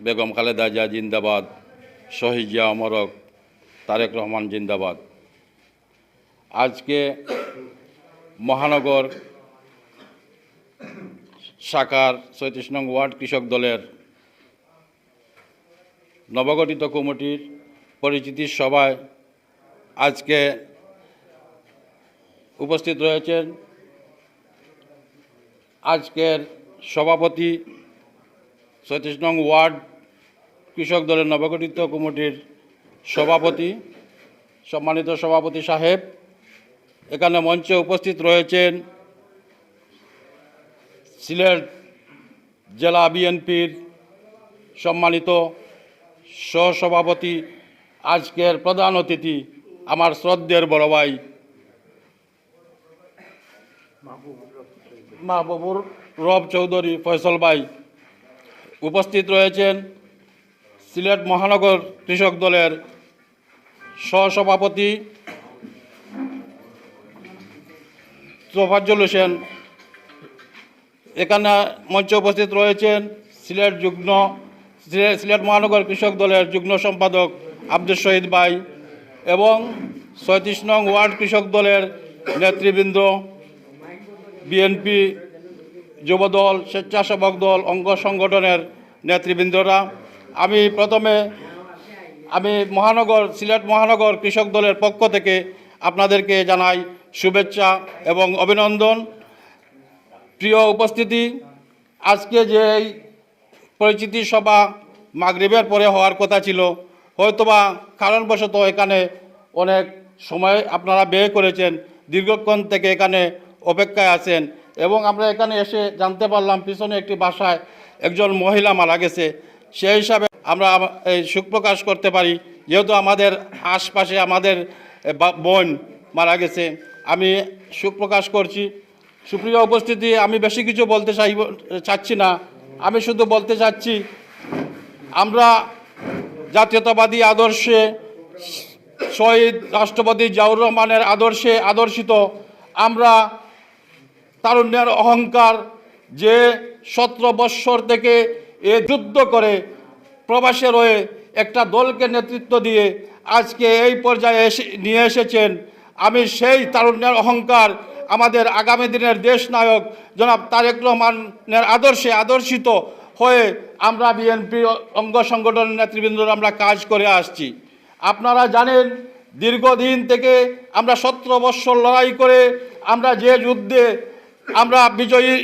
বেগম খালেদা জিয়া জিন্দাবাদ, শহীদ জিয়া অমরক, তারেক রহমান জিন্দাবাদ। আজকে মহানগর শাখার ৩৬ নং ওয়ার্ড কৃষক দলের নবগঠিত কমিটির পরিচিতি সভায় আজকে উপস্থিত রয়েছেন আজকের সভাপতি, ৩৬ নং ওয়ার্ড কৃষক দলের নবগঠিত কমিটির সভাপতি, সম্মানিত সভাপতি সাহেব। এখানে মঞ্চে উপস্থিত রয়েছেন সিলেট জেলা বিএনপির সম্মানিত সহসভাপতি, আজকের প্রধান অতিথি আমার শ্রদ্ধের বড় ভাই মাহবুবুর রব চৌধুরী ফয়সল ভাই। উপস্থিত রয়েছেন সিলেট মহানগর কৃষক দলের সহসভাপতি তোফাজ্জল হোসেন। এখানে মঞ্চে উপস্থিত রয়েছেন সিলেট মহানগর কৃষক দলের যুগ্ম সম্পাদক আব্দুল শহীদ ভাই এবং ৩৬ নং ওয়ার্ড কৃষক দলের নেতৃবৃন্দ, বিএনপি, যুবদল, স্বেচ্ছাসেবক দল, অঙ্গ সংগঠনের নেতৃবৃন্দরা। প্রথমে সিলেট মহানগর কৃষক দলের পক্ষ থেকে আপনাদেরকে জানাই শুভেচ্ছা এবং অভিনন্দন। প্রিয় উপস্থিতি, আজকে যে পরিচিতি সভা মাগরিবের পরে হওয়ার কথা ছিল, হয়তোবা কারণবশত এখানে অনেক সময় আপনারা ব্যয় করেছেন, দীর্ঘক্ষণ থেকে এখানে অপেক্ষায় আছেন এবং আমরা এখানে এসে জানতে পারলাম পিছনে একটি বাসায় একজন মহিলা মারা গেছে। সেই হিসাবে আমরা এই শোক প্রকাশ করতে পারি, যেহেতু আমাদের আশপাশে আমাদের বোন মারা গেছে। আমি শোক প্রকাশ করছি। সুপ্রিয় উপস্থিতি, আমি বেশি কিছু বলতে চাচ্ছি না। আমি শুধু বলতে চাচ্ছি, আমরা জাতীয়তাবাদী আদর্শে, শহীদ রাষ্ট্রপতি জিয়াউর রহমানের আদর্শে আদর্শিত, আমরা তারুণ্যের অহংকার যে ১৭ বৎসর থেকে এ যুদ্ধ করে প্রবাসে রয়ে একটা দলকে নেতৃত্ব দিয়ে আজকে এই পর্যায়ে নিয়ে এসেছেন। আমি সেই তারুণ্যের অহংকার, আমাদের আগামী দিনের দেশ নায়ক জনাব তারেক রহমানের আদর্শে আদর্শিত হয়ে আমরা বিএনপি অঙ্গ সংগঠনের নেতৃবৃন্দরা আমরা কাজ করে আসছি। আপনারা জানেন, দীর্ঘদিন থেকে আমরা ১৭ বৎসর লড়াই করে আমরা যে যুদ্ধে আমরা বিজয়ী